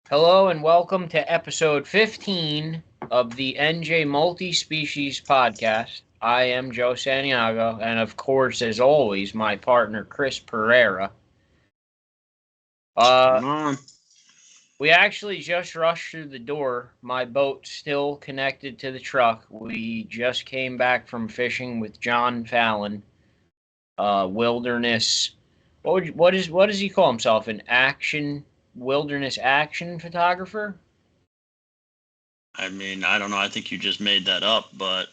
Hello and welcome to episode 15 of the NJ Multi-Species Podcast. I am Joe Santiago, and of course, as always, my partner Chris Pereira. What's Uh, going on? we actually just rushed through the door. My boat's still connected to the truck. We just came back from fishing with John Fallon, wilderness. What does he call himself? An wilderness action photographer? I don't know. I think you just made that up, but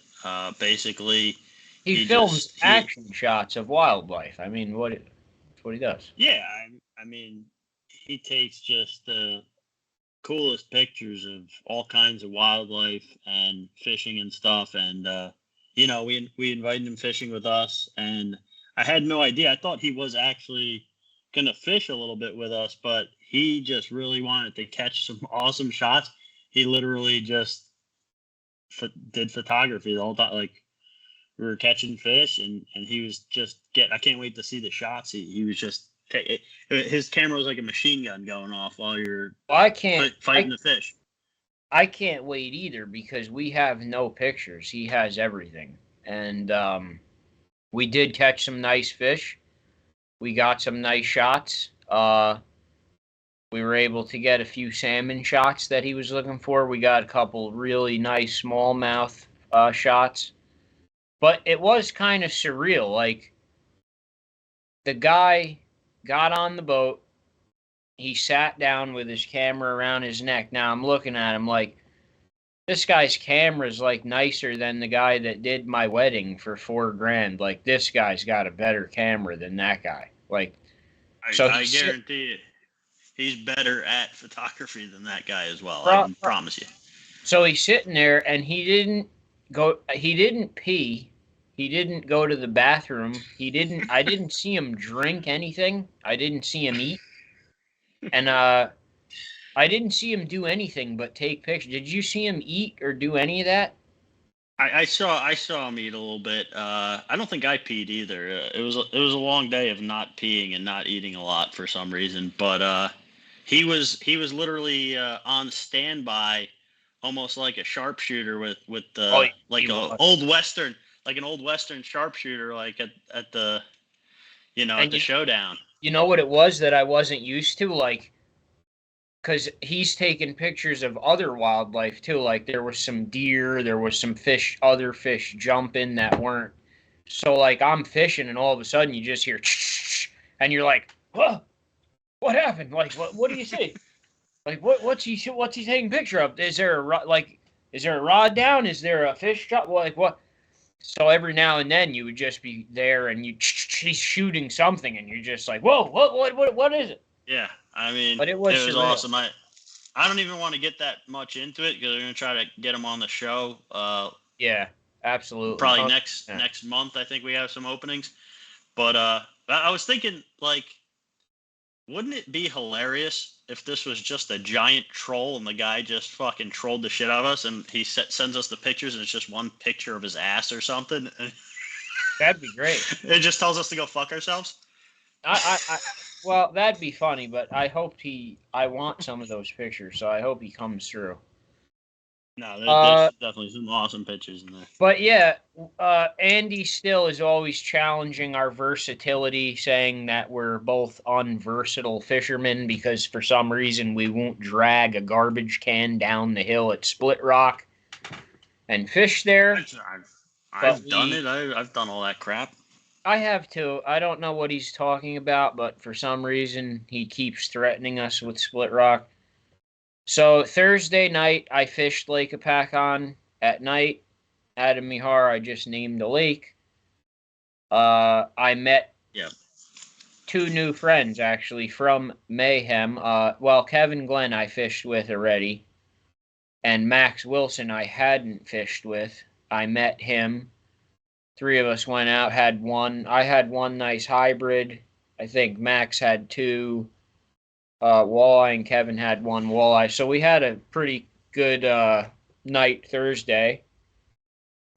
basically, He films action shots of wildlife. I mean, that's what he does. yeah. He takes just the coolest pictures of all kinds of wildlife and fishing and stuff. And we invited him fishing with us, and I had no idea. I thought he was actually gonna fish a little bit with us, but he just really wanted to catch some awesome shots. He literally just did photography the whole time. Like we were catching fish, and he was just I can't wait to see the shots. He was just his camera was like a machine gun going off while you're fighting the fish. I can't wait either because we have no pictures. He has everything, and we did catch some nice fish. We got some nice shots. We were able to get a few salmon shots that he was looking for. We got a couple really nice smallmouth shots. But it was kind of surreal. Like, the guy got on the boat. He sat down with his camera around his neck. Now I'm looking at him like, this guy's camera's like nicer than the guy that did my wedding for $4,000. Like, this guy's got a better camera than that guy. Like, I guarantee you, he's better at photography than that guy as well. I can promise you. So he's sitting there, and he didn't pee. He didn't go to the bathroom. I didn't see him drink anything. I didn't see him eat. And I didn't see him do anything but take pictures. Did you see him eat or do any of that? I saw him eat a little bit. I don't think I peed either. It was a long day of not peeing and not eating a lot for some reason. But he was literally on standby, almost like a sharpshooter with an old western sharpshooter, like at the at the showdown. You know what it was that I wasn't used to, like, because he's taking pictures of other wildlife too. Like, there was some deer, there was some fish, other fish jumping that weren't. So, like, I'm fishing, and all of a sudden you just hear, and you're like, "Whoa, what happened? Like, what do you see? Like, what's he taking picture of? Is there a rod down? Is there a fish shot? Like, what?" So every now and then you would just be there, and he's shooting something, and you're just like, "Whoa, what is it?" Yeah, but it was awesome. I don't even want to get that much into it because we're gonna try to get him on the show. Yeah, absolutely. Probably next month. I think we have some openings. But I was thinking, like, wouldn't it be hilarious if this was just a giant troll and the guy just fucking trolled the shit out of us, and he sends us the pictures and it's just one picture of his ass or something? That'd be great. It just tells us to go fuck ourselves. Well, that'd be funny, but I want some of those pictures, so I hope he comes through. No, there's definitely some awesome pictures in there. But yeah, Andy still is always challenging our versatility, saying that we're both unversatile fishermen because for some reason we won't drag a garbage can down the hill at Split Rock and fish there. I've done it. I've done all that crap. I have too. I don't know what he's talking about, but for some reason he keeps threatening us with Split Rock. So Thursday night, I fished Lake Apacon at night. Adam Mihar, I just named a lake. I met two new friends, actually, from Mayhem. Kevin Glenn I fished with already. And Max Wilson I hadn't fished with. I met him. Three of us went out, I had one nice hybrid. I think Max had two walleye, and Kevin had one walleye. So we had a pretty good night Thursday.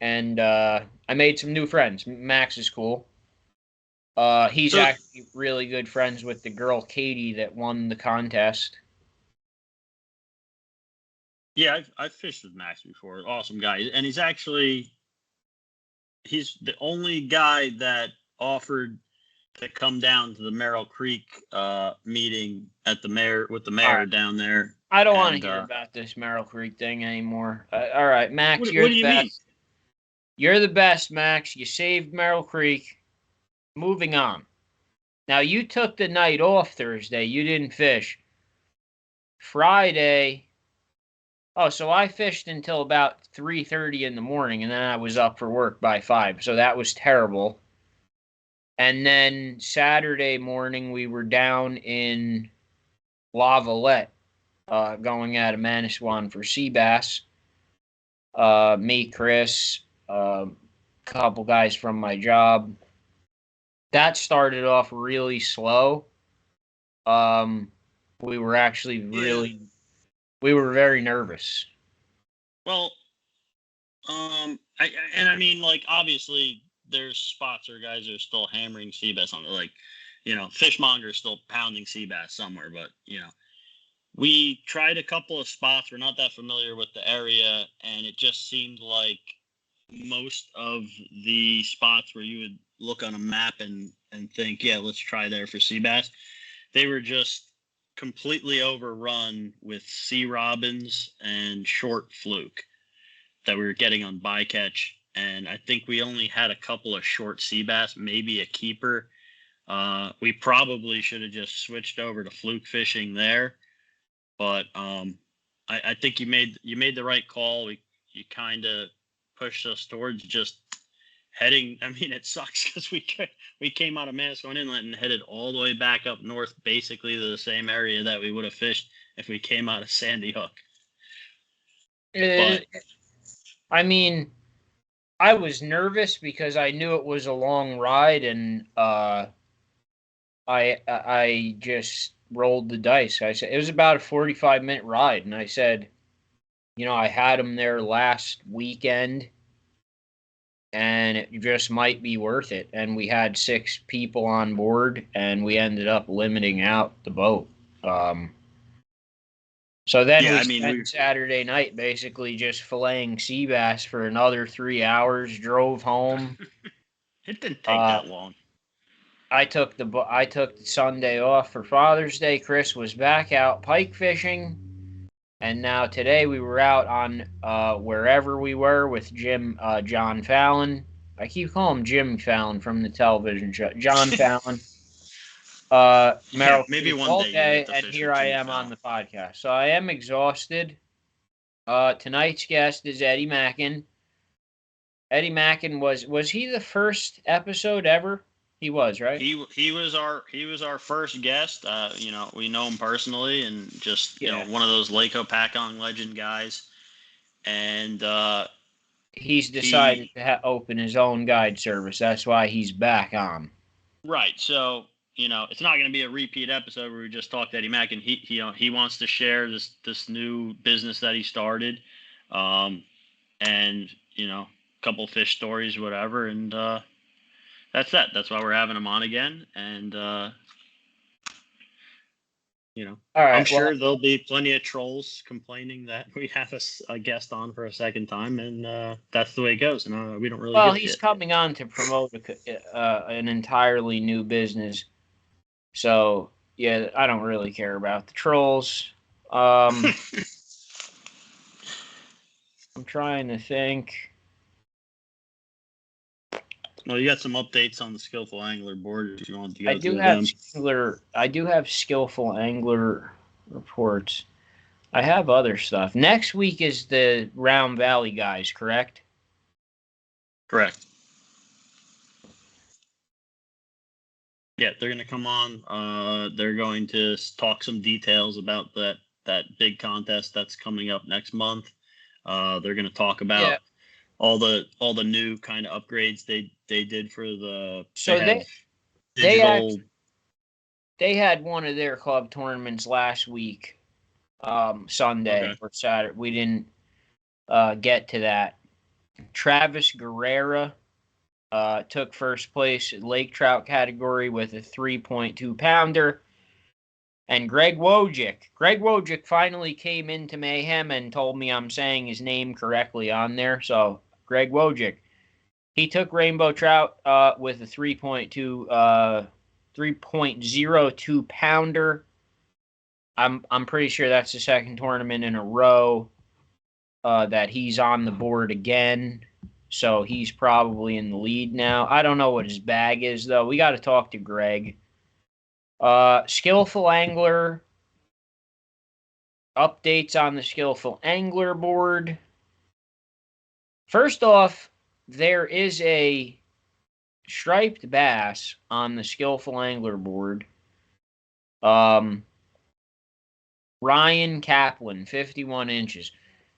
And I made some new friends. Max is cool. He's actually really good friends with the girl Katie that won the contest. Yeah, I've fished with Max before. Awesome guy, and he's the only guy that offered to come down to the Merrill Creek meeting at the mayor with the mayor down there. I don't want to hear about this Merrill Creek thing anymore. All right, Max, what you're do the you best. mean? You're the best, Max. You saved Merrill Creek. Moving on. Now, you took the night off Thursday. You didn't fish. Friday. Oh, so I fished until about 3:30 in the morning, and then I was up for work by 5. So that was terrible. And then Saturday morning, we were down in Lavalette, going out of Manasquan for sea bass. Me, Chris, a couple guys from my job. That started off really slow. We were actually we were very nervous. Well, I mean, like, obviously there's spots where guys are still hammering sea bass on it, like, fishmonger is still pounding sea bass somewhere, but we tried a couple of spots. We're not that familiar with the area, and it just seemed like most of the spots where you would look on a map and think, yeah, let's try there for sea bass, they were just completely overrun with sea robins and short fluke that we were getting on bycatch. And I think we only had a couple of short sea bass, maybe a keeper. We probably should have just switched over to fluke fishing there. But I think you made the right call. You kind of pushed us towards just heading. I mean, it sucks because we came out of Manasquan Inlet and headed all the way back up north, basically to the same area that we would have fished if we came out of Sandy Hook. But I mean, I was nervous because I knew it was a long ride, and I just rolled the dice. I said it was about a 45-minute ride, and I said, I had them there last weekend, and it just might be worth it. And we had 6 people on board, and we ended up limiting out the boat. So then we spent Saturday night basically just filleting sea bass for another 3 hours, drove home. It didn't take that long. I took the Sunday off for Father's Day. Chris was back out pike fishing. And now today we were out on wherever we were with John Fallon. I keep calling him Jim Fallon from the television show. John Fallon. Merrill maybe Creek one all day, and here I am on the podcast. So I am exhausted. Tonight's guest is Eddie Mackin. Eddie Mackin was he the first episode ever? He was, right? He was our first guest. We know him personally, and just one of those Lake Opakong legend guys. And he's decided to open his own guide service. That's why he's back on. Right. So it's not going to be a repeat episode where we just talk to Eddie Mackin. He wants to share this new business that he started, and a couple fish stories, whatever, and. That's that. That's why we're having him on again, and all right, I'm sure there'll be plenty of trolls complaining that we have a guest on for a second time, and that's the way it goes. And we don't really. Well, he's coming on to promote an entirely new business, so yeah, I don't really care about the trolls. I'm trying to think. Well, you got some updates on the Skillful Angler board if you want to go I do have Skillful Angler reports. I have other stuff. Next week is the Round Valley guys, correct? Correct. Yeah, they're going to come on. They're going to talk some details about that big contest that's coming up next month. They're going to talk about all the new kind of upgrades they did for the. So they had one of their club tournaments last week, Sunday or Saturday. We didn't get to that. Travis Guerrera took first place in lake trout category with a 3.2 pounder, and Greg Wojcik. Greg Wojcik finally came into Mayhem and told me I'm saying his name correctly on there. So, Greg Wojcik. He took rainbow trout with a 3.02 pounder. I'm pretty sure that's the second tournament in a row that he's on the board again. So he's probably in the lead now. I don't know what his bag is, though. We got to talk to Greg. Skillful Angler. Updates on the Skillful Angler board. First off, there is a striped bass on the Skillful Angler board. Ryan Kaplan, 51 inches.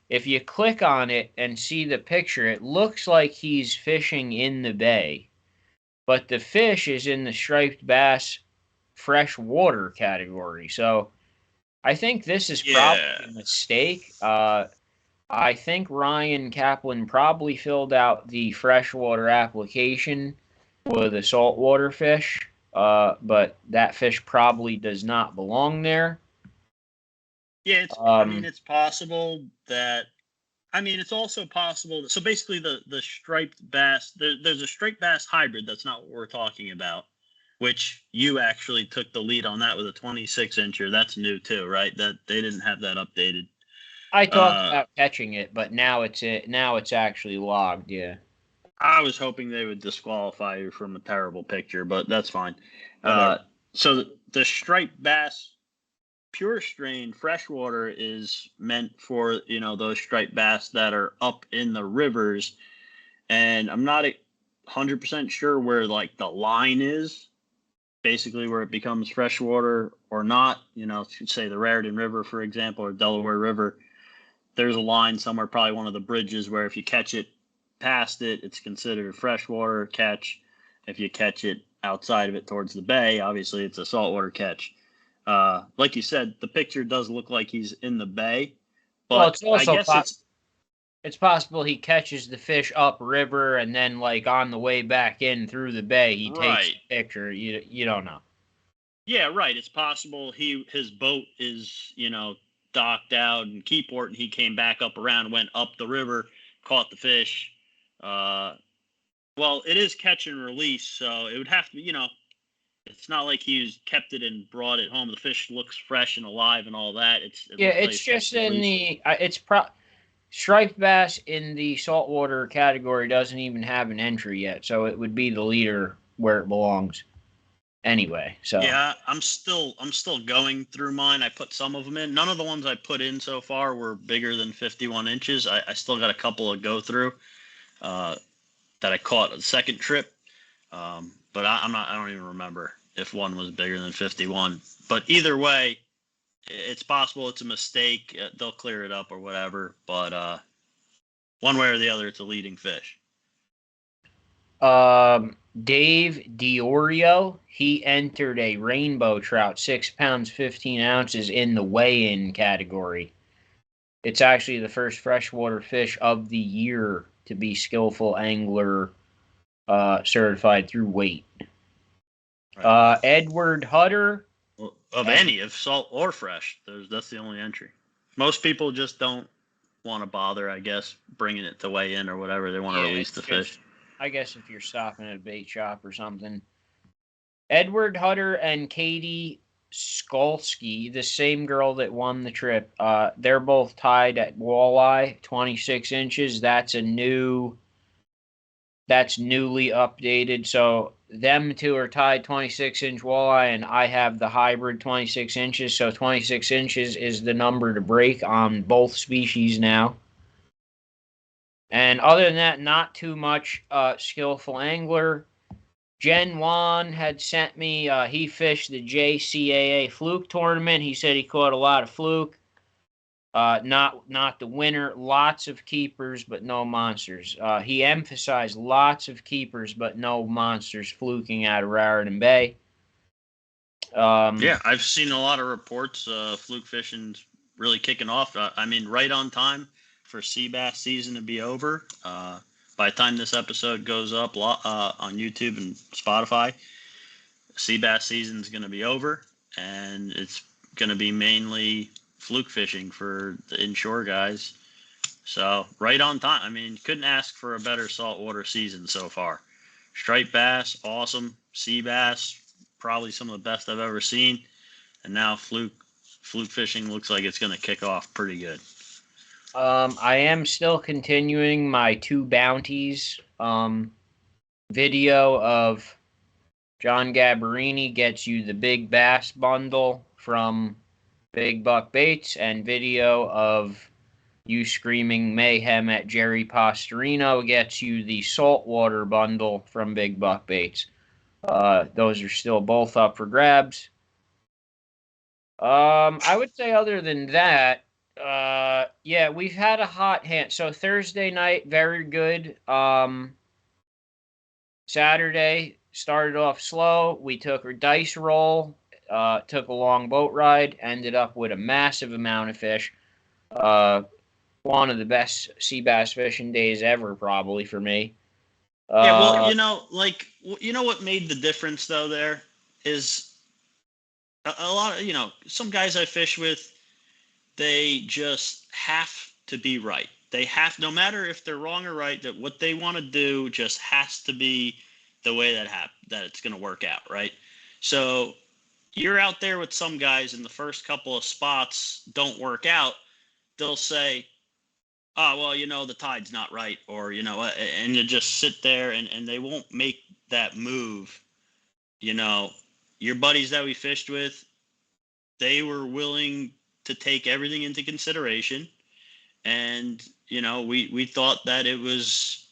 If you click on it and see the picture, it looks like he's fishing in the bay. But the fish is in the striped bass freshwater category. So I think this is probably a mistake. I think Ryan Kaplan probably filled out the freshwater application with a saltwater fish, but that fish probably does not belong there. Yeah, I mean, it's possible that. I mean, it's also possible. So basically, the striped bass. There's a striped bass hybrid. That's not what we're talking about. Which you actually took the lead on that with a 26-incher. That's new too, right? That they didn't have that updated. I talked about catching it, but now it's actually logged. Yeah. I was hoping they would disqualify you from a terrible picture, but that's fine. So the striped bass pure strain freshwater is meant for, those striped bass that are up in the rivers. And I'm not 100% sure where like the line is, basically where it becomes freshwater or not. Say the Raritan River, for example, or Delaware River. There's a line somewhere, probably one of the bridges, where if you catch it past it, it's considered a freshwater catch. If you catch it outside of it towards the bay, obviously it's a saltwater catch. Like you said, the picture does look like he's in the bay, but well, it's also it's possible he catches the fish upriver and then, like, on the way back in through the bay, he takes the picture. You don't know. Yeah, right. It's possible his boat is, docked out in Keyport, and he came back up around, went up the river, caught the fish. Well, it is catch and release, so it would have to be, it's not like he's kept it and brought it home. The fish looks fresh and alive and all that. It's just in the striped bass in the saltwater category doesn't even have an entry yet, so it would be the leader where it belongs. Anyway, so yeah, I'm still going through mine. I put some of them in. None of the ones I put in so far were bigger than 51 inches. I still got a couple to go through that I caught the second trip, but I don't even remember if one was bigger than 51. But either way, it's possible it's a mistake. They'll clear it up or whatever. But one way or the other, it's a leading fish. Dave Diorio, he entered a rainbow trout, 6 pounds, 15 ounces in the weigh-in category. It's actually the first freshwater fish of the year to be Skillful Angler certified through weight. Edward Hutter. Any, of salt or fresh. That's the only entry. Most people just don't want to bother, I guess, bringing it to weigh in or whatever. They want to release the fish. I guess if you're stopping at a bait shop or something. Edward Hutter and Katie Skolsky, the same girl that won the trip, they're both tied at walleye, 26 inches. That's newly updated. So them two are tied 26-inch walleye, and I have the hybrid 26 inches. So 26 inches is the number to break on both species now. And other than that, not too much. Skillful Angler. Jen Wan had sent me, he fished the JCAA fluke tournament. He said he caught a lot of fluke. Not the winner. Lots of keepers, but no monsters. He emphasized lots of keepers, but no monsters fluking out of Raritan Bay. Yeah, I've seen a lot of reports. Fluke fishing's really kicking off. I mean, right on time for sea bass season to be over. By the time this episode goes up on YouTube and Spotify, sea bass season is going to be over, and it's going to be mainly fluke fishing for the inshore guys. So right on time. I mean, couldn't ask for a better saltwater season so far. Striped bass, awesome. Sea bass, probably some of the best I've ever seen. And now fluke fishing looks like it's going to kick off pretty good. I am still continuing my 2 bounties video of John Gabarini gets you the big bass bundle from Big Buck Baits, and video of you screaming mayhem at Jerry Pastorino gets you the saltwater bundle from Big Buck Baits. Those are still both up for grabs. I would say other than that, yeah, we've had a hot hand. So Thursday night, very good. Saturday started off slow. We took a dice roll, took a long boat ride, ended up with a massive amount of fish. One of the best sea bass fishing days ever, probably for me. Yeah, well, you know what made the difference though there is a lot of, some guys I fish with, they just have to be right. They have, no matter if they're wrong or right, that what they want to do just has to be the way that it's going to work out, right? So you're out there with some guys and the first couple of spots don't work out, they'll say, oh, well, the tide's not right, or, and you just sit there and they won't make that move. Your buddies that we fished with, they were willing to take everything into consideration. And, we thought that it was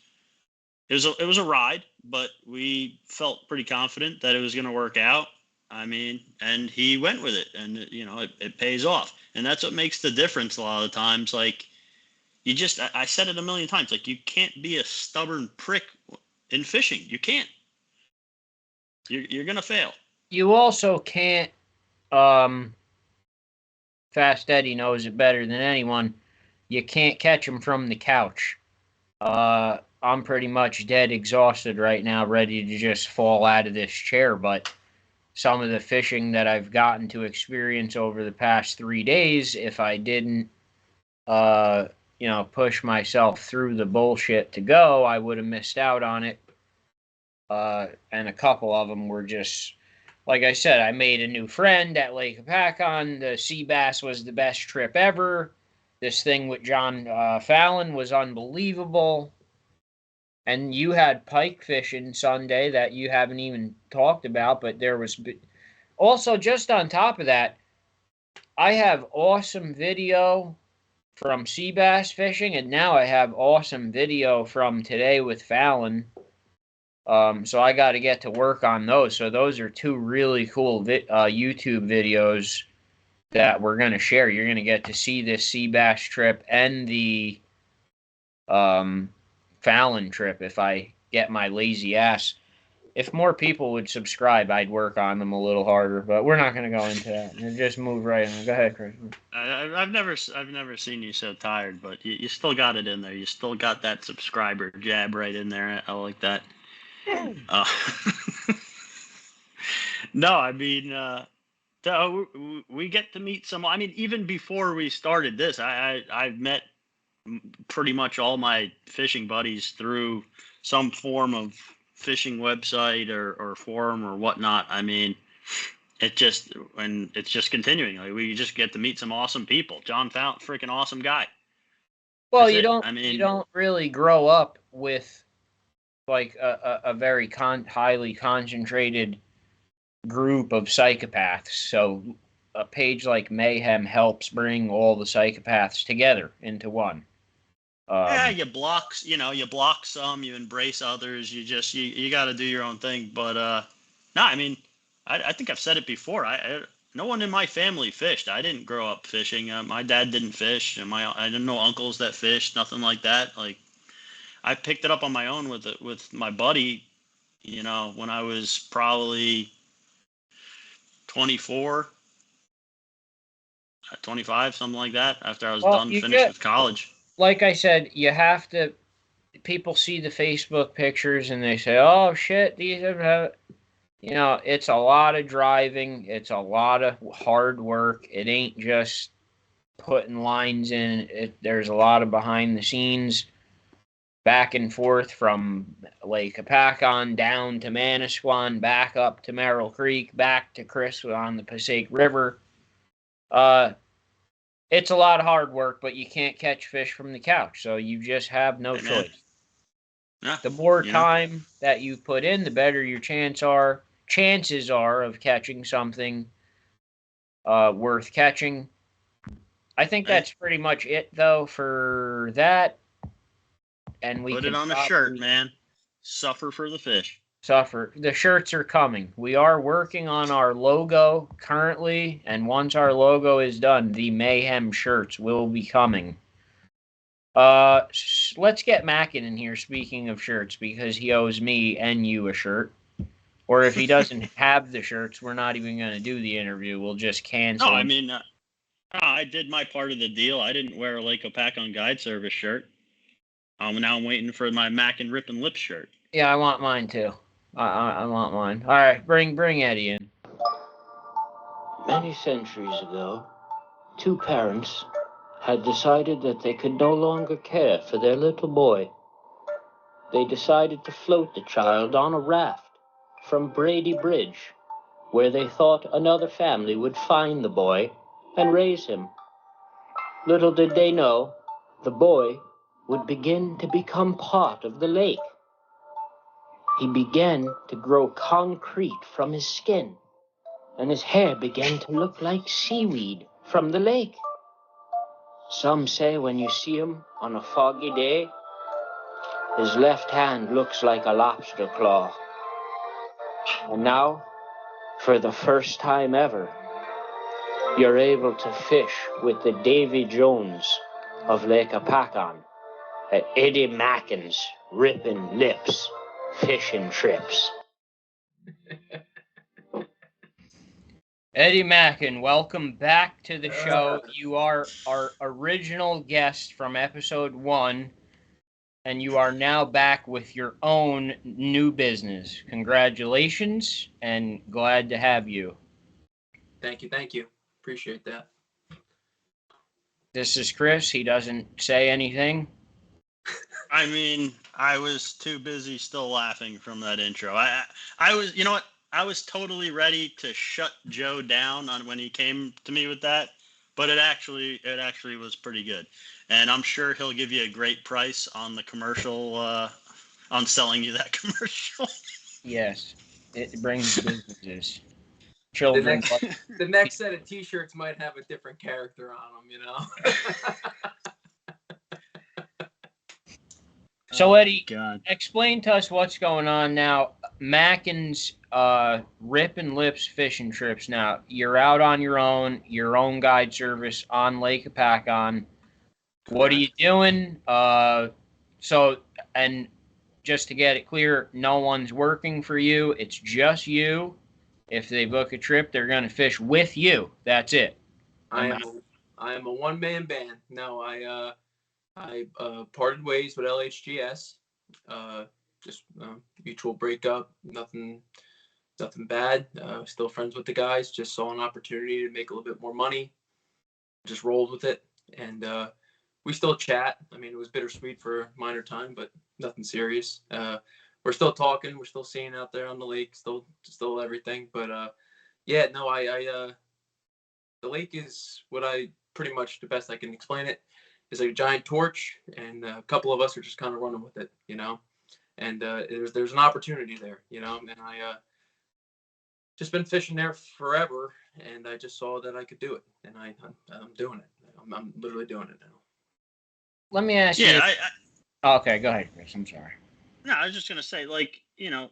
a ride, but we felt pretty confident that it was going to work out. I mean, and he went with it, and, it pays off. And that's what makes the difference a lot of the times. Like, I said it a million times, like, you can't be a stubborn prick in fishing. You can't. You're going to fail. You also can't, Fast Eddie knows it better than anyone, you can't catch him from the couch. I'm pretty much dead exhausted right now, ready to just fall out of this chair, but some of the fishing that I've gotten to experience over the past 3 days, if I didn't, push myself through the bullshit to go, I would have missed out on it. And a couple of them were just, like I said, I made a new friend at Lake Apacon. The sea bass was the best trip ever. This thing with John Fallon was unbelievable. And you had pike fishing Sunday that you haven't even talked about, but there was also, just on top of that, I have awesome video from sea bass fishing, and now I have awesome video from today with Fallon. So I got to get to work on those. So those are 2 really cool YouTube videos that we're going to share. You're going to get to see this sea bass trip and the Fallon trip if I get my lazy ass. If more people would subscribe, I'd work on them a little harder, but we're not going to go into that. Just move right on. Go ahead, Chris. I've never seen you so tired, but you still got it in there. You still got that subscriber jab right in there. I like that. No, I mean, we get to meet some. I mean, even before we started this, I've met pretty much all my fishing buddies through some form of fishing website or forum or whatnot. I mean, it's just continuing. Like, we just get to meet some awesome people. John Fount, freaking awesome guy. Well, you don't really grow up with like a very highly concentrated group of psychopaths. So a page like Mayhem helps bring all the psychopaths together into one. You block some, you embrace others. You got to do your own thing. But no, I mean, I think I've said it before. No one in my family fished. I didn't grow up fishing. My dad didn't fish, and I didn't know uncles that fished. Nothing like that. Like, I picked it up on my own with my buddy. When I was probably 24, 25, something like that. After I was finished with college. Like I said, you have to. People see the Facebook pictures and they say, "Oh shit, these have." You know, it's a lot of driving. It's a lot of hard work. It ain't just putting lines in. There's a lot of behind the scenes, back and forth from Lake Apacon down to Manasquan, back up to Merrill Creek, back to Chris on the Passaic River. Uh, it's a lot of hard work, but you can't catch fish from the couch, so you just have no Hey, man. choice. Yeah, The more you know. time that you put in, the better your chances are of catching something worth catching. I think Hey, that's pretty much it, though, for that. And we put it can on a shirt, probably man. Suffer for the fish. suffer. The shirts are coming. We are working on our logo currently, and once our logo is done, the Mayhem shirts will be coming. Let's get Mackin in here, speaking of shirts, because he owes me and you a shirt. Or if he doesn't have the shirts, we're not even going to do the interview. We'll just No, cancel I them. mean, I did my part of the deal. I didn't wear a Lake Opacon Guide Service shirt. Now I'm waiting for my Mackin Rip and Lip shirt. Yeah, I want mine too. I want mine. All right, bring Eddie in. Many centuries ago, two parents had decided that they could no longer care for their little boy. They decided to float the child on a raft from Brady Bridge, where they thought another family would find the boy and raise him. Little did they know, the boy would begin to become part of the lake. He began to grow concrete from his skin, and his hair began to look like seaweed from the lake. Some say when you see him on a foggy day, his left hand looks like a lobster claw. And now, for the first time ever, you're able to fish with the Davy Jones of Lake Apacon at Eddie Mackin's Rippin' Lips fishing trips. Eddie Mackin, welcome back to the show. You are our original guest from episode 1, and you are now back with your own new business. Congratulations, and glad to have you. Thank you. Appreciate that. This is Chris. He doesn't say anything. I mean, I was too busy still laughing from that intro. I was, you know what? I was totally ready to shut Joe down on when he came to me with that, but it actually was pretty good, and I'm sure he'll give you a great price on the commercial, on selling you that commercial. Yes, it brings businesses. The Children. next set of T-shirts might have a different character on them, you know. So, Eddie, God. explain to us what's going on now. Mackin's Rip and Lips fishing trips now. You're out on your own guide service on Lake Apacon. What are you doing? And just to get it clear, no one's working for you. It's just you. If they book a trip, they're going to fish with you. That's it. I am a one-man band. No, I parted ways with LHGS. Just mutual breakup. Nothing bad. Still friends with the guys. Just saw an opportunity to make a little bit more money. Just rolled with it, and we still chat. I mean, it was bittersweet for a minor time, but nothing serious. We're still talking. We're still seeing out there on the lake. Still everything. But yeah, no, the lake is what I pretty much the best I can explain it is a giant torch, and a couple of us are just kind of running with it, you know. And there's an opportunity there, you know. And I just been fishing there forever, and I just saw that I could do it, and I'm doing it. I'm literally doing it now. Let me ask you. Yeah, Okay, go ahead, Chris. I'm sorry. No, I was just gonna say, like, you know,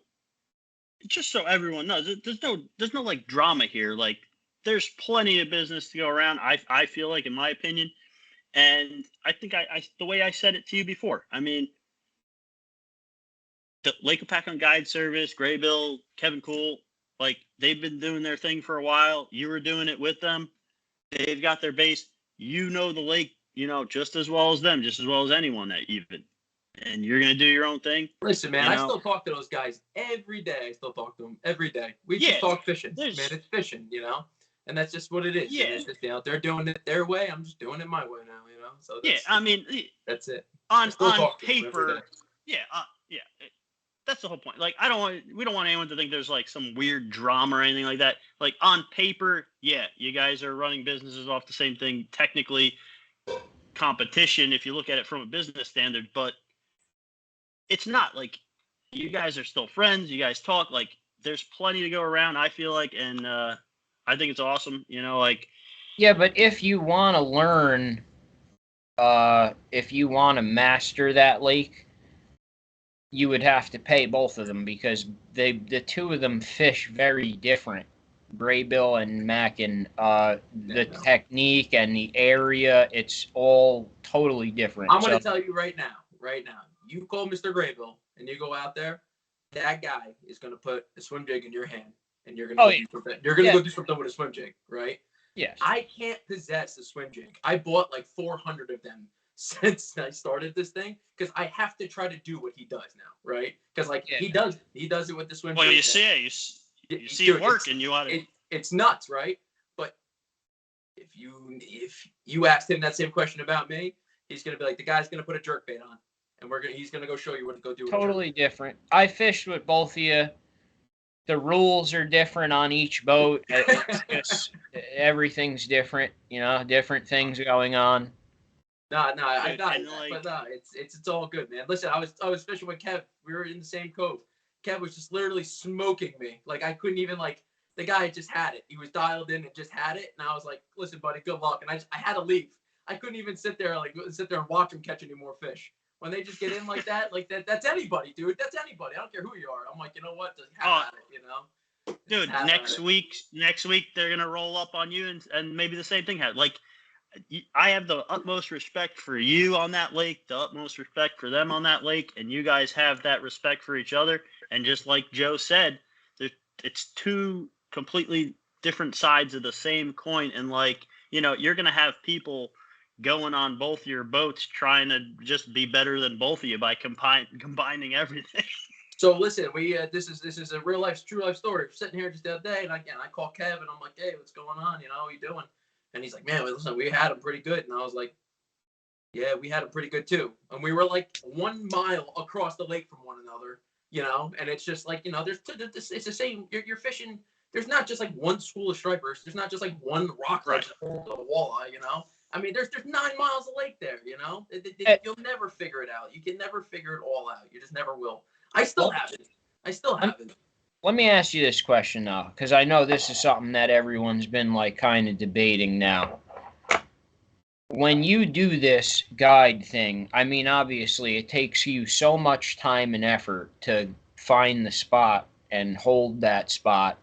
just so everyone knows, there's no like drama here. Like, there's plenty of business to go around. I feel like, in my opinion, and I think I the way I said it to you before. I mean, the Lake Opacon Guide Service, Graybill, Kevin Cool, like, they've been doing their thing for a while. You were doing it with them. They've got their base. You know the lake, you know, just as well as them, just as well as anyone that even. and you're gonna do your own thing. Listen, man, I still talk to those guys every day. I still talk to them every day. We just talk fishing, man. It's fishing, and that's just what it is. Yeah, it's just, they're doing it their way. I'm just doing it my way now, So that's, I mean, that's it. On paper, that's the whole point. Like, we don't want anyone to think there's like some weird drama or anything like that. Like, on paper, you guys are running businesses off the same thing. Technically, competition, if you look at it from a business standard, but it's not. Like, you guys are still friends. You guys talk. Like, there's plenty to go around, I feel like, and I think it's awesome. Yeah, but if you want to learn, if you want to master that lake, you would have to pay both of them, because the two of them fish very different. Graybill and Mackin, the technique and the area, it's all totally different. I'm going to tell you right now, you call Mr. Graybill and you go out there, that guy is going to put a swim jig in your hand, and you're going to go do something with a swim jig, right? Yes. I can't possess a swim jig. I bought like 400 of them since I started this thing, because I have to try to do what he does now, right? Because he does it with the swim jig. Well, you see it work, and you want to. It's nuts, right? But if you asked him that same question about me, he's gonna be like, the guy's gonna put a jerk bait on, and he's gonna go show you what to go do. Totally different. I fished with both of you. The rules are different on each boat. It's just everything's different. Different things going on. No, I got it. But no, it's all good, man. Listen, I was fishing with Kev. We were in the same cove. Kev was just literally smoking me. Like, I couldn't even, like, the guy just had it. He was dialed in and just had it. And I was like, listen, buddy, good luck. And I had to leave. I couldn't even sit there and watch him catch any more fish. When they just get in like that, that's anybody, dude. That's anybody. I don't care who you are. I'm like, you know what? Just have at it, Dude, next week they're gonna roll up on you, and maybe the same thing happens. Like, I have the utmost respect for you on that lake, the utmost respect for them on that lake, and you guys have that respect for each other. And just like Joe said, it's two completely different sides of the same coin. And, like, you're going to have people going on both your boats trying to just be better than both of you by combining everything. So listen, this is a true life story. We're sitting here just the other day, and again, I call Kev, and I'm like, hey, what's going on? How you doing? And he's like, man, listen, we had him pretty good. And I was like, yeah, we had him pretty good too. And we were like 1 mile across the lake from one another, and it's just like, it's the same. You're fishing. There's not just like one school of stripers. There's not just like one rock ledge of a walleye, I mean, there's 9 miles of lake there, You'll never figure it out. You can never figure it all out. You just never will. I still haven't. Let me ask you this question now, because I know this is something that everyone's been like kind of debating now. When you do this guide thing, I mean, obviously it takes you so much time and effort to find the spot and hold that spot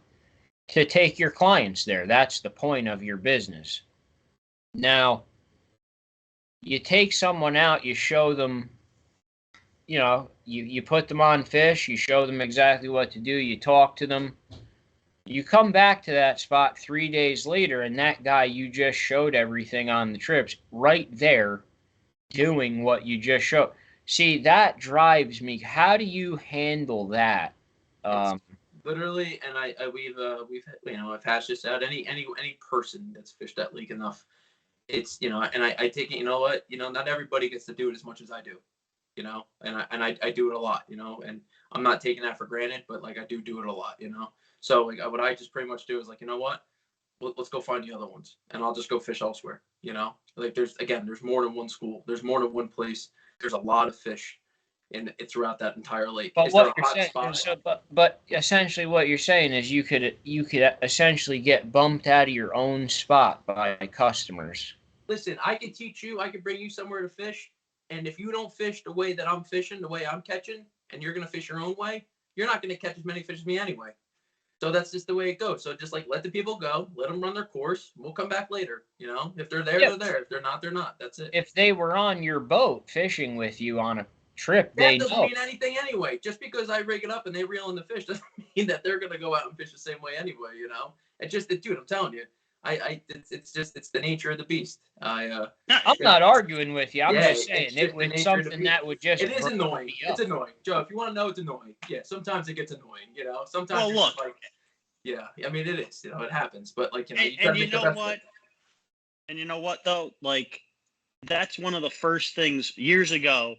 to take your clients there. That's the point of your business. Now, you take someone out, you show them, you put them on fish, you show them exactly what to do, you talk to them. You come back to that spot 3 days later, and that guy you just showed everything on the trips right there doing what you just showed. See, that drives me. How do you handle that? Literally, and we've I've hashed this out. Any person that's fished that lake enough, it's and I take it. You know what? Not everybody gets to do it as much as I do. And I do it a lot. And I'm not taking that for granted, but like I do it a lot. So like what I just pretty much do is like, you know what? Let's go find the other ones, and I'll just go fish elsewhere. Like there's more than one school. There's more than one place. There's a lot of fish throughout that entire lake. But but essentially what you're saying is you could essentially get bumped out of your own spot by customers. Listen, I could teach you. I could bring you somewhere to fish, and if you don't fish the way that I'm fishing, the way I'm catching, and you're gonna fish your own way, you're not gonna catch as many fish as me anyway. So that's just the way it goes. So just like let the people go, let them run their course. We'll come back later. If they're there, they're there. If they're not, they're not. That's it. If they were on your boat fishing with you on a trip, that doesn't mean anything anyway. Just because I rig it up and they reel in the fish doesn't mean that they're gonna go out and fish the same way anyway. It's just that, dude. I'm telling you, it's the nature of the beast. I'm not arguing with you. I'm just saying it's just the it's nature of the something beast. that would just. It is burn annoying. me It's up. annoying, Joe. If you want to know, it's annoying. Yeah, sometimes it gets annoying. Sometimes Well, you're look. just like, yeah. I mean, it is. It happens. But like, you And gotta you make the know best of what? it. And you know what though? Like, that's one of the first things years ago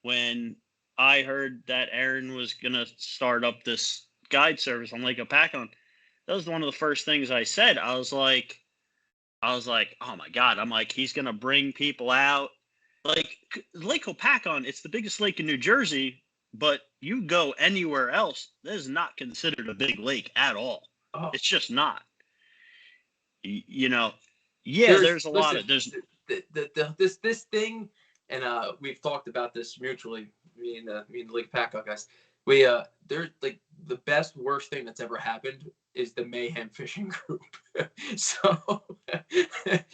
when I heard that Aaron was gonna start up this guide service on Lake Opakon. That was one of the first things I said. I was like, oh my God. I'm like, he's gonna bring people out. Like Lake Opakon, it's the biggest lake in New Jersey, but you go anywhere else, that is not considered a big lake at all. Oh. It's just not. Yeah, there's a lot of this thing, and we've talked about this mutually. Me and the Lake Packard guys. There's like the best worst thing that's ever happened is the Mayhem Fishing Group. So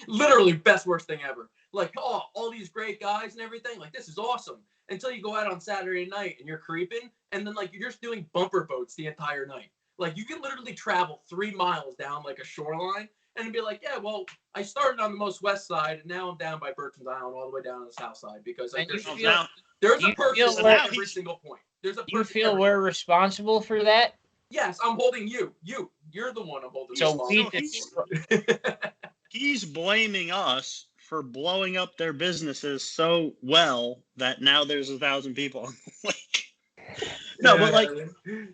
literally best worst thing ever. Like, oh, all these great guys and everything. Like, this is awesome. Until you go out on Saturday night and you're creeping, and then like you're just doing bumper boats the entire night. Like, you can literally travel 3 miles down like a shoreline and be like, yeah, well, I started on the most west side, and now I'm down by Bertram's Island all the way down to the south side because like, there's a person at every single point. There's a person. You feel we're responsible for that? Yes, I'm holding you. You're the one I'm holding. He's blaming us for blowing up their businesses so well that now there's 1,000 people on the lake. No, but like,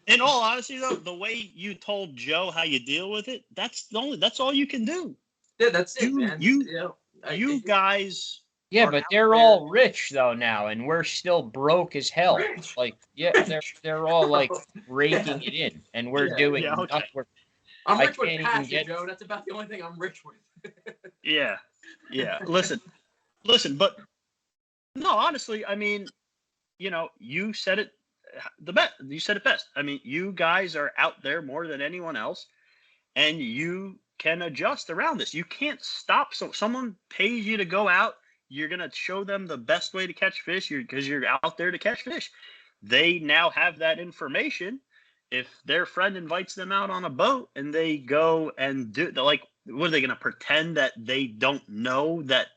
in all honesty, though, the way you told Joe how you deal with it, that's all you can do. Yeah, that's it, man. You guys. Yeah, but they're all rich though now, and we're still broke as hell. Rich. Like, yeah, they're all like raking it in, and we're doing. Yeah, okay. I'm rich with passion, Joe. That's about the only thing I'm rich with. Yeah. Listen, but no, honestly, I mean, you said it You said it best. I mean, you guys are out there more than anyone else, and you can adjust around this. You can't stop. So someone pays you to go out. You're going to show them the best way to catch fish because you're out there to catch fish. They now have that information. If their friend invites them out on a boat and they go and do, like, what are they going to pretend that they don't know that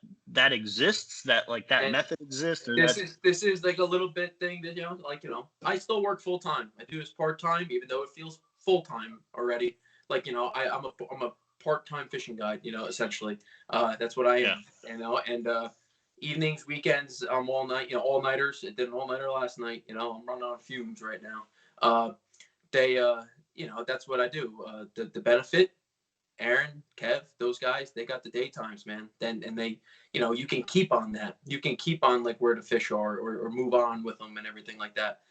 exists, that like that and method exists? Or this is like a little bit thing that, I still work full time. I do this part time, even though it feels full time already. Like, I'm a part-time fishing guide, essentially. That's what I am, and evenings, weekends, all night, all-nighters. It did an all-nighter last night. I'm running on fumes right now. That's what I do. The benefit, Aaron, Kev, those guys, they got the daytimes, man. And they, you can keep on that. You can keep on like where the fish are or move on with them and everything like that.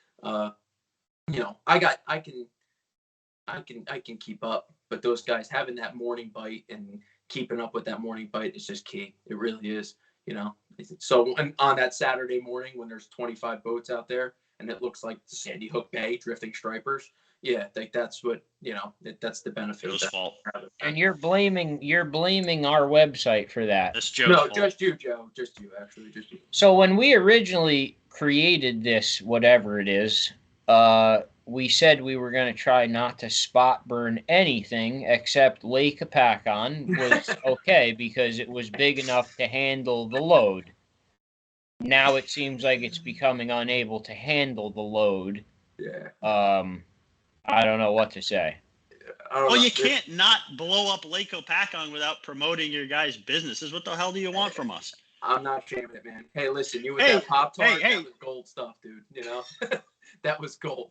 I can keep up, but those guys having that morning bite and keeping up with that morning bite is just key. It really is, So on that Saturday morning when there's 25 boats out there and it looks like Sandy Hook Bay drifting stripers, yeah, like that's what that's the benefit. Joe's fault. And you're blaming our website for that. That's Joe's fault. Just you, Joe. Just you, actually, just you. So when we originally created this, whatever it is, we said we were going to try not to spot burn anything except Lake Opakon was okay because it was big enough to handle the load. Now it seems like it's becoming unable to handle the load. Yeah. I don't know what to say. Well, you can't not blow up Lake Opakon without promoting your guys' businesses. What the hell do you want from us? I'm not shaming it, man. Hey, listen, you with that Pop-Tart, that was gold stuff, dude. That was gold.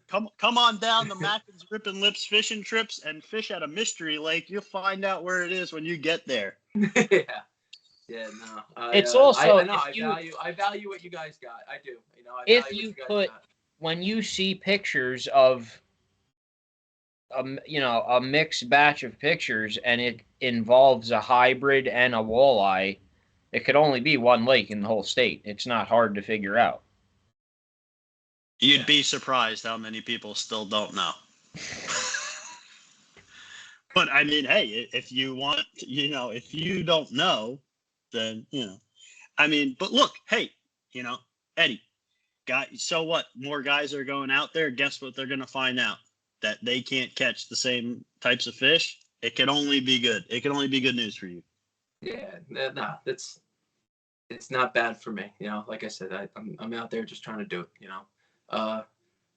Come on down the Mackin's Rippin' Lips fishing trips and fish at a mystery lake. You'll find out where it is when you get there. Yeah, no. It's also I value what you guys got. I do. If you put when you see pictures of a mixed batch of pictures and it involves a hybrid and a walleye, it could only be one lake in the whole state. It's not hard to figure out. You'd be surprised how many people still don't know. But I mean, hey, if you want, if you don't know, then, I mean, but look, hey, Eddie, so what? More guys are going out there. Guess what they're going to find out? That they can't catch the same types of fish it can only be good. It can only be good news for you. Yeah, nah, it's not bad for me. You know, like I said, I'm out there just trying to do it. You know,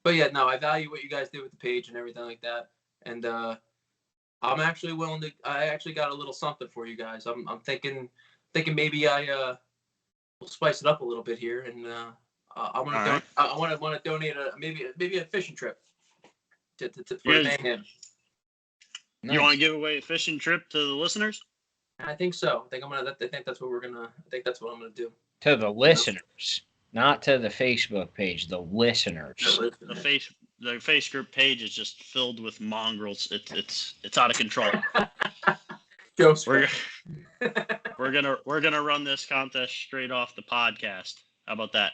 but yeah, no, I value what you guys did with the page and everything like that, and I'm actually willing to. I actually got a little something for you guys. I'm thinking maybe I will spice it up a little bit here, and I'm gonna All right. I want to donate maybe a fishing trip for You the guys- mayhem. You want to give away a fishing trip to the listeners? I think so. I think that's what we're gonna. I think that's what I'm gonna do. To the listeners, not to the Facebook page. The listeners. The Facebook page is just filled with mongrels. It's out of control. We're gonna run this contest straight off the podcast. How about that?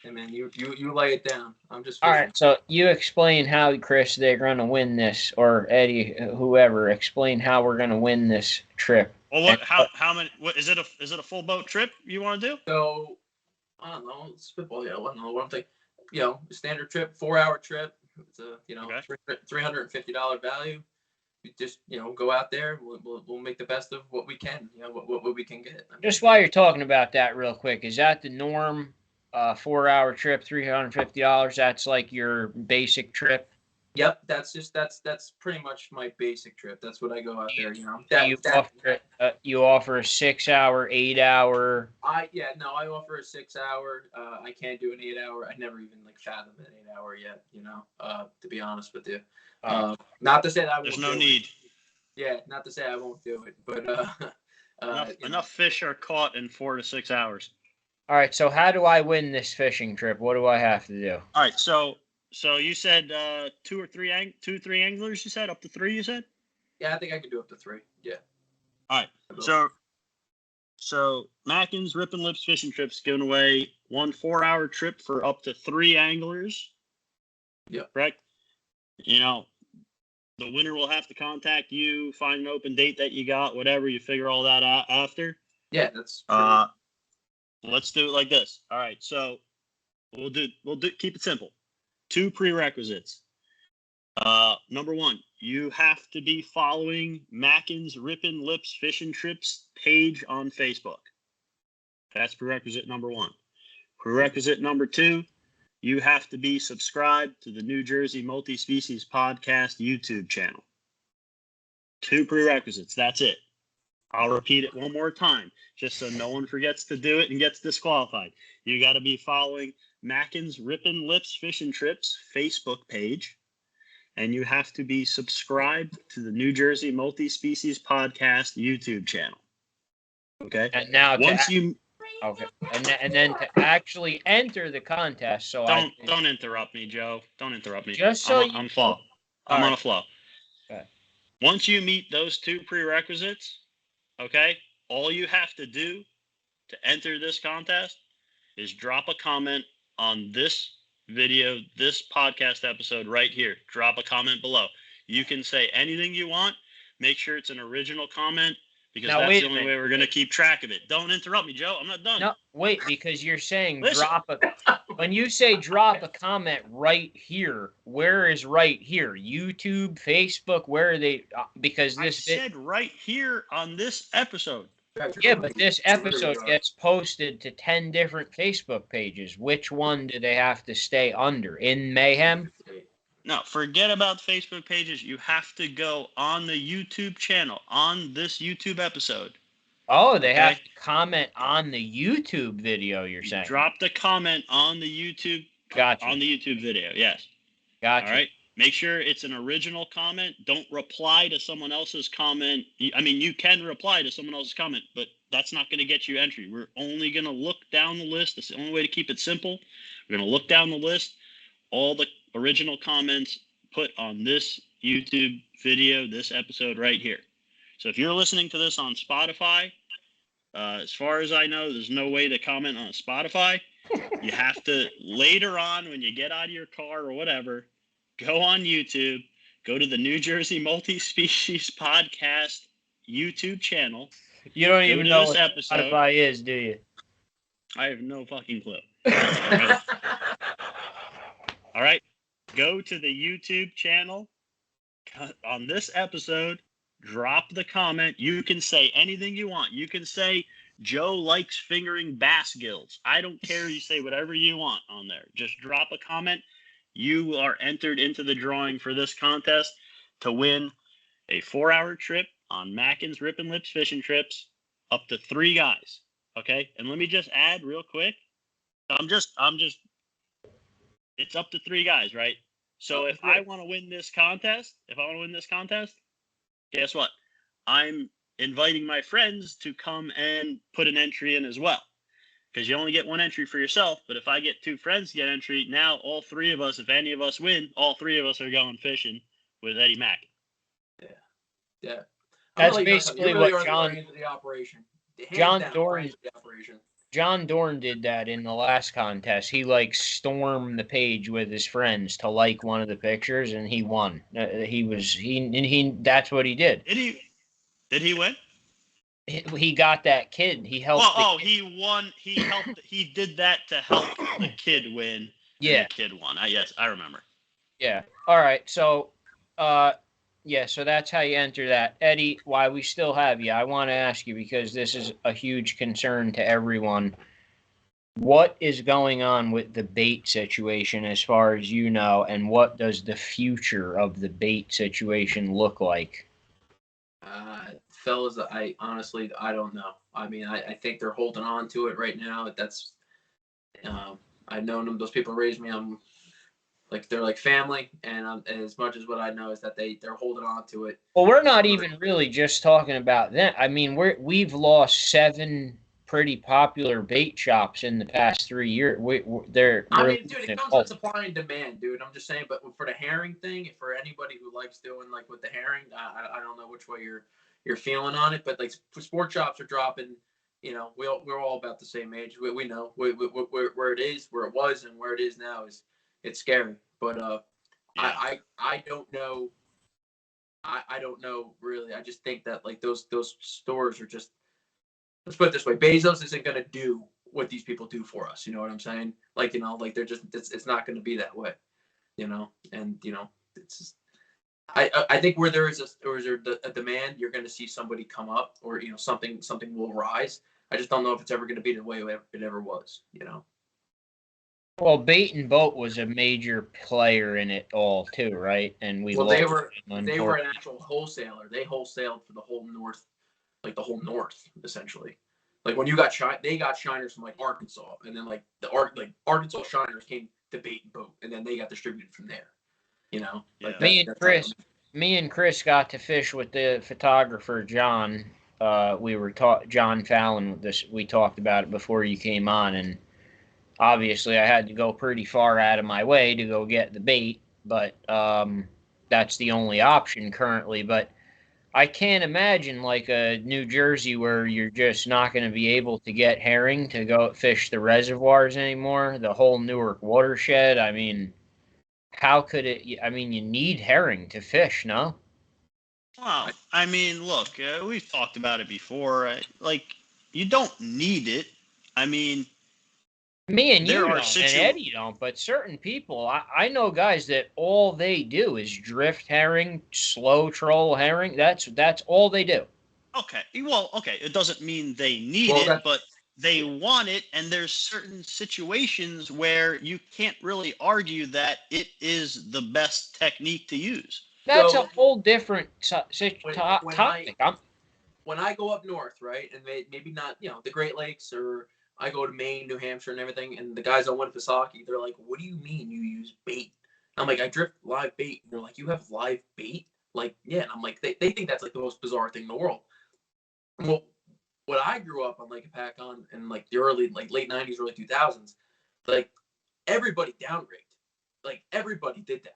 Hey man, you lay it down. I'm just All right, so you explain how, Chris, they're going to win this, or Eddie, whoever, explain how we're going to win this trip. Well, how many? What is it? A full boat trip you want to do? So I don't know, spitball. Yeah, I don't know what I'm thinking. You know, standard trip, 4-hour trip. It's a $350 value. We just go out there. We'll make the best of what we can. You know what we can get. I mean, Just while you're talking about that, real quick, is that the norm? 4-hour trip, $350. That's like your basic trip. Yep, that's pretty much my basic trip. That's what I go out there. You know, you offer a 6-hour, 8-hour. I offer a 6-hour. I can't do an 8-hour. I never even fathomed an 8-hour yet. You know, to be honest with you. Not to say that I won't. There's no need. Yeah, not to say I won't do it, but enough fish are caught in 4 to 6 hours. All right, so how do I win this fishing trip? What do I have to do? All right, so you said 2 or 3 anglers. You said up to 3. You said. Yeah, I think I could do up to 3. Yeah. All right, so Mackin's Rip and Lips fishing trips giving away 1 4-hour trip for up to 3 anglers. Yeah. Correct. You know, the winner will have to contact you, find an open date that you got, whatever. You figure all that out after. Yeah, that's. Let's do it like this. All right, so we'll do keep it simple. 2 prerequisites. Number 1, you have to be following Mackin's Rippin' Lips Fishing Trips page on Facebook. That's prerequisite number 1. Prerequisite number 2, you have to be subscribed to the New Jersey Multi-Species Podcast YouTube channel. 2 prerequisites. That's it. I'll repeat it one more time, just so no one forgets to do it and gets disqualified. You got to be following Mackin's Rippin' Lips Fishing Trips Facebook page, and you have to be subscribed to the New Jersey Multi-Species Podcast YouTube channel. Okay. And now, Okay. And then to actually enter the contest, so don't interrupt me, Joe. Don't interrupt me. Just so I'm on a flow. Okay. Once you meet those 2 prerequisites, okay, all you have to do to enter this contest is drop a comment on this video, this podcast episode right here. Drop a comment below. You can say anything you want. Make sure it's an original comment, because that's the only way we're going to keep track of it. Don't interrupt me, Joe. I'm not done. No, wait, because you're saying Listen. when you say drop a comment right here, where is right here? YouTube, Facebook, where are they? Because I said right here on this episode. Yeah, but this episode gets posted to 10 different Facebook pages. Which one do they have to stay under? In Mayhem? No, forget about Facebook pages. You have to go on the YouTube channel, on this YouTube episode. Oh, they have to comment on the YouTube video, you're saying? Drop the comment on the YouTube. Gotcha. On the YouTube video, yes. Gotcha. All right. Make sure it's an original comment. Don't reply to someone else's comment. I mean, you can reply to someone else's comment, but that's not going to get you entry. We're only going to look down the list. That's the only way to keep it simple. We're going to look down the list. All the original comments put on this YouTube video, this episode right here. So if you're listening to this on Spotify, as far as I know, there's no way to comment on Spotify. You have to, later on when you get out of your car or whatever, go on YouTube, go to the New Jersey Multi-Species Podcast YouTube channel. You don't even know what episode. Spotify is, do you? I have no fucking clue. All right. All right. Go to the YouTube channel on this episode. drop the comment. You can say anything you want. You can say Joe likes fingering bass gills. I don't care. You say whatever you want on there. Just drop a comment. You are entered into the drawing for this contest to win a 4-hour trip on Mackin's Rip and Lips fishing trips, up to 3 guys. Okay, and let me just add real quick. I'm just. It's up to 3 guys, right? So if I want to win this contest, guess what? I'm inviting my friends to come and put an entry in as well. Because you only get 1 entry for yourself. But if I get 2 friends to get entry, now all 3 of us, if any of us win, all 3 of us are going fishing with Eddie Mack. Yeah. That's basically what John Dorn did that in the last contest. He stormed the page with his friends to like one of the pictures, and he won. That's what he did. Did he win? He got that kid. He helped. He won. He helped. He did that to help the kid win. Yeah, the kid won. Yes, I remember. Yeah. All right. So, so that's how you enter that. Eddie, while we still have you, I want to ask you, because this is a huge concern to everyone. What is going on with the bait situation as far as you know, and what does the future of the bait situation look like? Fellas, I honestly don't know. I mean, I think they're holding on to it right now. That's I've known them. Those people raised me. I'm they're like family, and as much as what I know is that they're holding on to it. Well, we're not even really just talking about them. I mean, we've lost 7 pretty popular bait shops in the past 3 years. I mean, dude, it comes with supply and demand, dude. I'm just saying, but for the herring thing, for anybody who likes doing with the herring, I don't know which way you're feeling on it, but sport shops are dropping. You know, we're all about the same age. We know where it is, where it was, and where it is now it's scary. But yeah. I don't know. I don't know really. I just think that those stores are just, let's put it this way, Bezos isn't going to do what these people do for us. You know what I'm saying? They're just, it's not going to be that way, and it's just, I think where there is a demand, you're going to see somebody come up, or, something will rise. I just don't know if it's ever going to be the way it ever was, Well, Bait and Boat was a major player in it all too, right? And they were an actual wholesaler. They wholesaled for the whole north, essentially. When you got they got shiners from Arkansas, and then the Arkansas shiners came to Bait and Boat, and then they got distributed from there. Yeah. Me and Chris got to fish with the photographer John. We were John Fallon. We talked about it before you came on, and obviously I had to go pretty far out of my way to go get the bait, but that's the only option currently. But I can't imagine a New Jersey where you're just not going to be able to get herring to go fish the reservoirs anymore, the whole Newark watershed. I mean, how could it? I mean, you need herring to fish, no? Well, I mean, look, we've talked about it before. You don't need it. I mean, me and you don't, and Eddie don't, but certain people, I know guys that all they do is drift herring, slow troll herring. That's all they do. Okay. Well, okay. It doesn't mean they need it, but they want it, and there's certain situations where you can't really argue that it is the best technique to use. That's a whole different topic. When I go up north, right, and maybe not, the Great Lakes, or I go to Maine, New Hampshire, and everything, and the guys on Winnipesaukee, they're like, "What do you mean you use bait?" I'm like, "I drift live bait." And they're like, "You have live bait?" Yeah. And I'm like, they think that's the most bizarre thing in the world. Well, what I grew up on Lake Apacon in the early, late 90s, early 2000s, everybody downrigged. Everybody did that.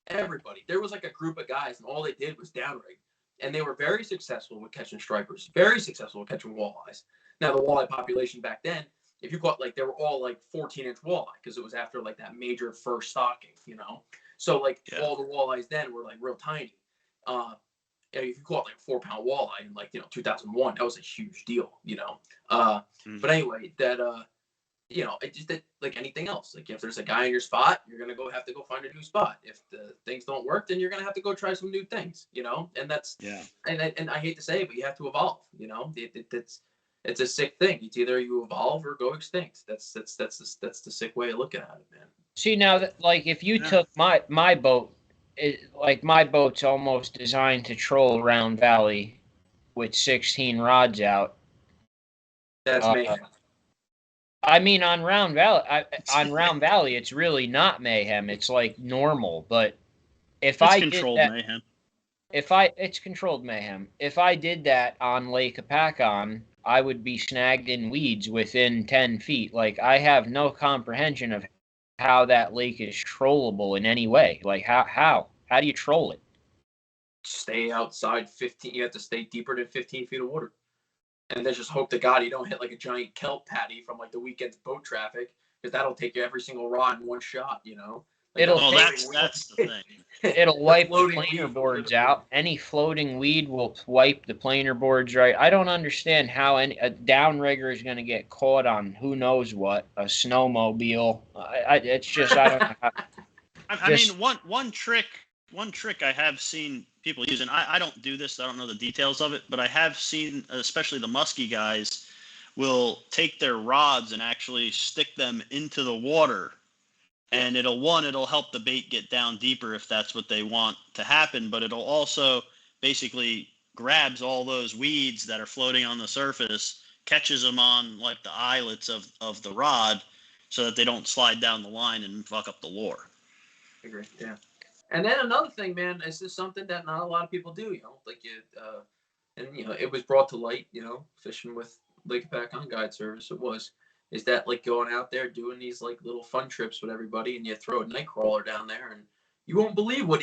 Everybody. There was a group of guys, and all they did was downrig. And they were very successful with catching stripers, very successful with catching walleyes. Now, the walleye population back then, if you caught, they were all 14-inch walleye, because it was after that major first stocking, So all the walleyes then were real tiny. If you caught a 4-pound walleye in 2001, that was a huge deal, But anyway, that you know, it just like anything else. Like if there's a guy in your spot, you're gonna have to go find a new spot. If the things don't work, then you're gonna have to go try some new things. You know, and that's And I hate to say it, but you have to evolve. You know, it's a sick thing. It's either you evolve or go extinct. That's the sick way of looking at it, man. See now, that like if you took my boat, like my boat's almost designed to troll Round Valley with 16 rods out. That's mayhem. I mean, on Round Valley, it's really not mayhem. It's like normal. But if I did that, mayhem. It's controlled mayhem. If I did that on Lake Apacon, I would be snagged in weeds within 10 feet. Like I have no comprehension of how that lake is trollable in any way. Like how do you troll it? Stay outside 15. You have to stay deeper than 15 feet of water. And then just hope to God you don't hit like a giant kelp patty from like the weekend's boat traffic, because that'll take you every single rod in one shot, you know? Like, that's the thing. It'll wipe the planer boards out. Any floating weed will wipe the planer boards right. I don't understand how a downrigger is going to get caught on who knows what, a snowmobile. It's just, I don't know how. I mean, one trick I have seen people using, I don't do this, I don't know the details of it, but I have seen, especially the musky guys, will take their rods and actually stick them into the water. And it'll help the bait get down deeper if that's what they want to happen, but it'll also basically grabs all those weeds that are floating on the surface, catches them on like the eyelets of the rod so that they don't slide down the line and fuck up the lure. I agree, yeah. And then another thing, man, this is something that not a lot of people do, you know, like and you know, it was brought to light, you know, fishing with Lake Apacon Guide Service. Is that like going out there doing these like little fun trips with everybody, and you throw a night crawler down there, and you won't believe what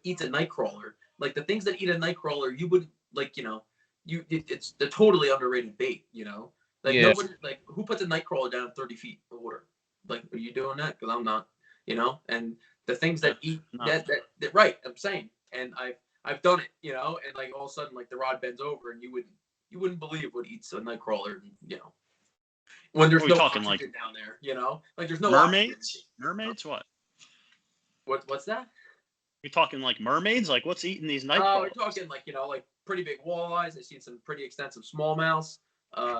eats a night crawler. Like the things that eat a night crawler, you wouldn't like, you know, it's the totally underrated bait, you know. Like nobody, like who puts a night crawler down 30 feet of water? Like, are you doing that? Because I'm not, you know. And the things that eat that right, I'm saying, and I've done it, you know, and like all of a sudden like the rod bends over, and you wouldn't believe what eats a night crawler, you know. When there's no oxygen like down there, you know, like there's no mermaids. Oxygen. Mermaids, what? What's that? You're talking like mermaids? Like what's eating these night crawlers? We're talking like, you know, like pretty big walleyes. I've seen some pretty extensive smallmouths,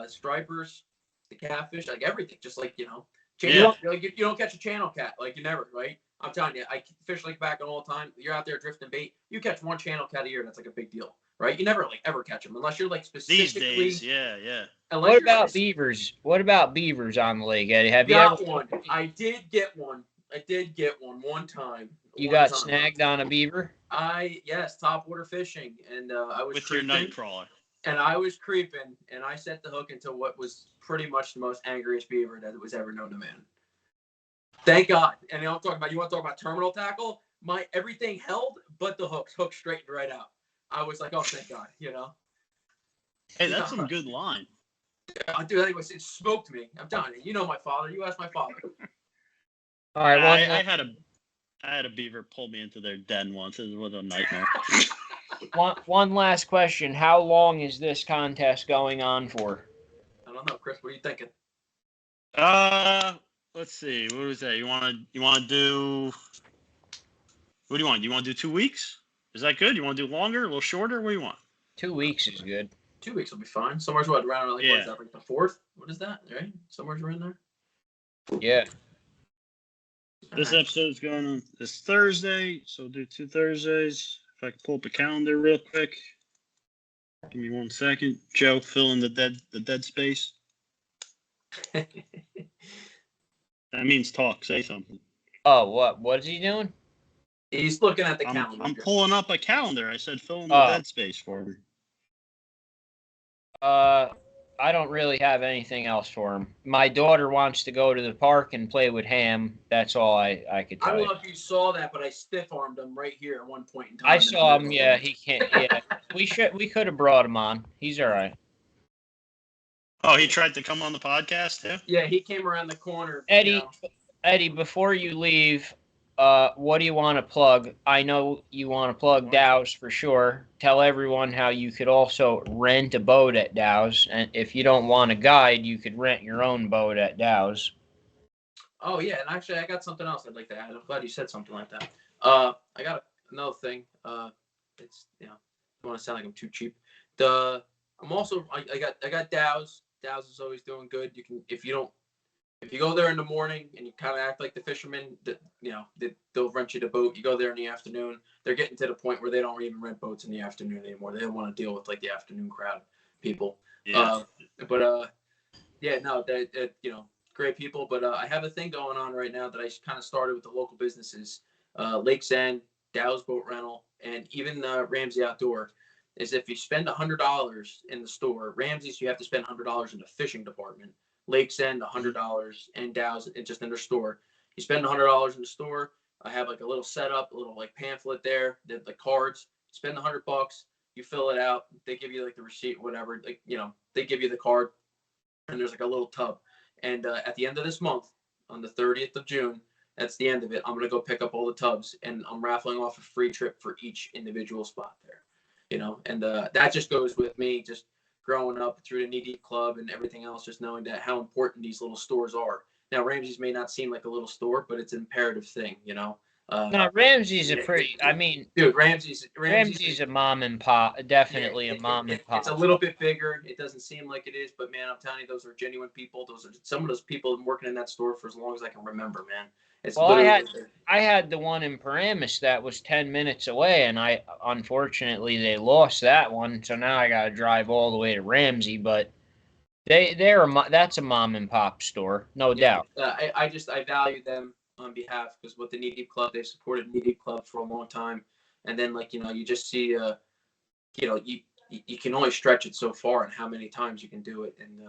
stripers, the catfish, like everything. Just like, you know, you don't catch a channel cat, like you never, right? I'm telling you, I fish like back all the time. You're out there drifting bait. You catch one channel cat a year, that's like a big deal, right? You never like ever catch them unless you're like specifically. These days, yeah. What about beavers? What about beavers on the lake, Eddie? Have you ever one? I did get one. One time. You got snagged on a beaver? Yes, topwater fishing, and I was with your night crawler. And I was creeping, and I set the hook into what was pretty much the most angriest beaver that was ever known to man. Thank God. And I'm talking about, you want to talk about terminal tackle? My everything held, but the hook straightened right out. I was like, oh, thank God, you know. Hey, that's some good line. Dude, it smoked me. I'm telling you. You know my father. You ask my father. All right. I had a beaver pull me into their den once. It was a nightmare. One last question. How long is this contest going on for? I don't know, Chris. What are you thinking? Let's see. What was that? You want to do? What do you want? You want to do 2 weeks? Is that good? You want to do longer, a little shorter? What do you want? 2 weeks is good. 2 weeks will be fine. Somewhere's what around like what is that, like the 4th? What is that? Right? Somewhere's around there. Yeah. This episode's going on this Thursday, so we'll do 2 Thursdays. If I can pull up a calendar real quick. Give me 1 second. Joe, fill in the dead space. That means talk. Say something. Oh, what is he doing? He's looking at the calendar. I'm pulling up a calendar. I said fill in the dead space for me. I don't really have anything else for him. My daughter wants to go to the park and play with Ham. That's all I could tell you. I don't know if you saw that, but I stiff-armed him right here at one point in time. I saw him. Yeah, he can't. Yeah, we could have brought him on. He's all right. Oh, he tried to come on the podcast too? Yeah, he came around the corner. Eddie, before you leave, what do you want to plug? I know you want to plug Dow's for sure. Tell everyone how you could also rent a boat at Dow's. And if you don't want a guide, you could rent your own boat at Dow's. Oh yeah, and actually I got something else I'd like to add. I'm glad you said something like that. I got another thing. It's I don't want to sound like I'm too cheap. I'm also I got Dow's. Dow's is always doing good. You can if you go there in the morning and you kind of act like the fishermen that they'll rent you the boat. You go there in the afternoon. They're getting to the point where they don't even rent boats in the afternoon anymore. They don't want to deal with like the afternoon crowd people. Yeah. But yeah, no, great people. But I have a thing going on right now that I kind of started with the local businesses, Lakes End, Dow's Boat Rental, and even Ramsey Outdoor. Is if you spend $100 in the store, Ramsey's you have to spend $100 in the fishing department. Lakes End $100, and Dow's just in their store. You spend $100 in the store. I have like a little setup, a little like pamphlet there, the cards. Spend $100, you fill it out. They give you like the receipt, whatever. Like they give you the card and there's like a little tub. And at the end of this month, on the 30th of June, that's the end of it. I'm gonna go pick up all the tubs, and I'm raffling off a free trip for each individual spot there. And that just goes with me just growing up through the Knee Deep Club and everything else, just knowing that how important these little stores are. Now, Ramsey's may not seem like a little store, but it's an imperative thing. No, Ramsey's a pretty. I mean, dude, Ramsey's a mom and pop, definitely a mom and pop. It's a little bit bigger. It doesn't seem like it is, but man, I'm telling you, those are genuine people. Those are some of those people working in that store for as long as I can remember, man. It's well, I had the one in Paramus that was 10 minutes away, and unfortunately they lost that one, so now I got to drive all the way to Ramsey. But that's a mom and pop store, no doubt. I value them on behalf because with the Knee Deep Club, they've supported Knee Deep Club for a long time, and then you just see you can only stretch it so far and how many times you can do it, and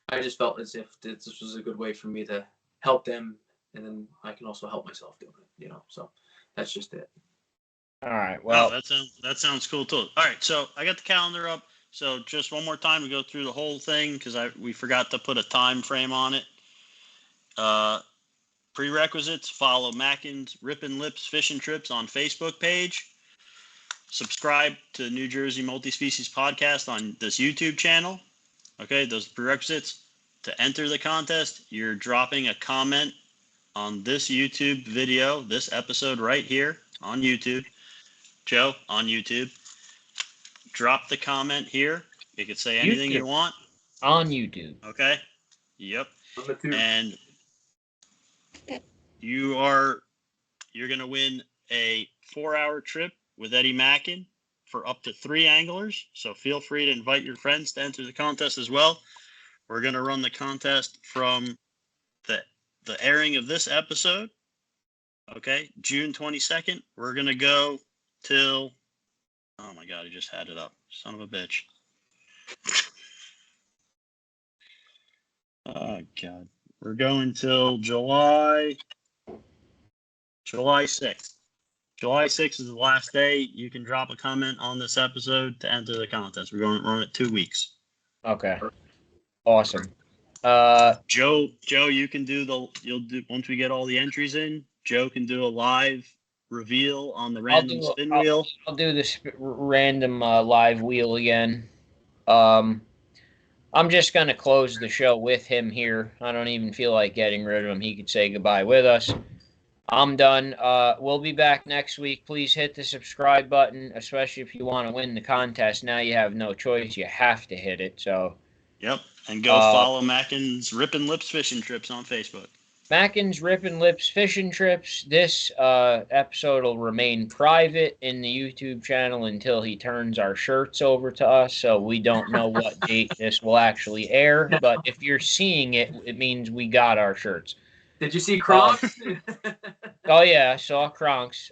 I just felt as if this was a good way for me to help them, and then I can also help myself doing it. So that's just it. All right. Well, that sounds cool too. All right, so I got the calendar up. So just one more time to go through the whole thing because we forgot to put a time frame on it. Prerequisites: follow Mackin's Rippin' Lips Fishing Trips on Facebook page. Subscribe to New Jersey Multi-Species Podcast on this YouTube channel. Okay, those prerequisites. To enter the contest, you're dropping a comment on this YouTube video, this episode right here on YouTube. Joe, on YouTube. Drop the comment here. You can say anything you want. On YouTube. Okay. Yep. And you're going to win a 4-hour trip with Eddie Mackin for up to 3 anglers. So feel free to invite your friends to enter the contest as well. We're going to run the contest from the airing of this episode. Okay. June 22nd. We're going to go till, oh my God, I just had it up. Son of a bitch. Oh God. We're going till July 6th. July 6th is the last day. You can drop a comment on this episode to enter the contest. We're going to run it 2 weeks. Okay. Awesome. Joe, you can once we get all the entries in, Joe can do a live reveal on the random spin wheel. I'll do this random live wheel again. I'm just going to close the show with him here. I don't even feel like getting rid of him. He could say goodbye with us. I'm done. We'll be back next week. Please hit the subscribe button, especially if you want to win the contest. Now you have no choice. You have to hit it. So. Yep. And go follow Mackin's Rippin' Lips Fishing Trips on Facebook. Mackin's Rippin' Lips Fishing Trips. This episode will remain private in the YouTube channel until he turns our shirts over to us. So we don't know what date this will actually air. But if you're seeing it, it means we got our shirts. Did you see Kronks? Oh, yeah. I saw Kronks.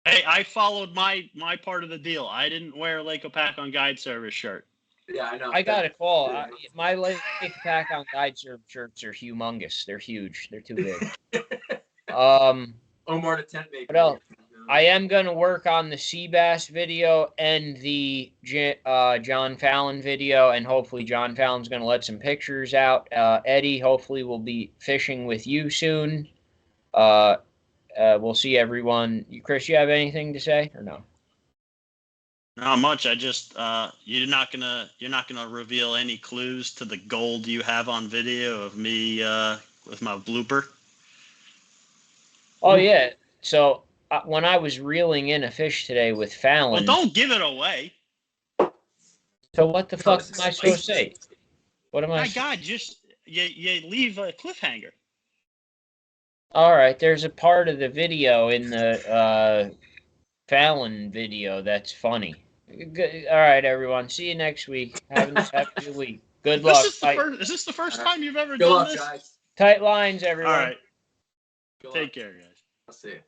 Hey, I followed my part of the deal. I didn't wear Lake Opakon Guide Service shirt. Yeah, I know. I got a call. My Lake Opakon Guide Service shirts are humongous. They're huge. They're too big. Omar the tent maker. What else? I am going to work on the sea bass video and the John Fallon video, and hopefully John Fallon's going to let some pictures out. Eddie, hopefully, will be fishing with you soon. We'll see everyone. Chris, you have anything to say or no? Not much. I just you're not gonna reveal any clues to the gold you have on video of me with my blooper. Oh yeah. So when I was reeling in a fish today with Fallon. Well, don't give it away. So what the fuck am I supposed to say? What am I? My God, just you leave a cliffhanger. All right, there's a part of the video in the Fallon video that's funny. Good. All right, everyone. See you next week. Have a good week. Good luck. Is this the first time you've ever Good done luck, this? guys. Tight lines, All everyone. right. Good luck. Take care, guys. I'll see you.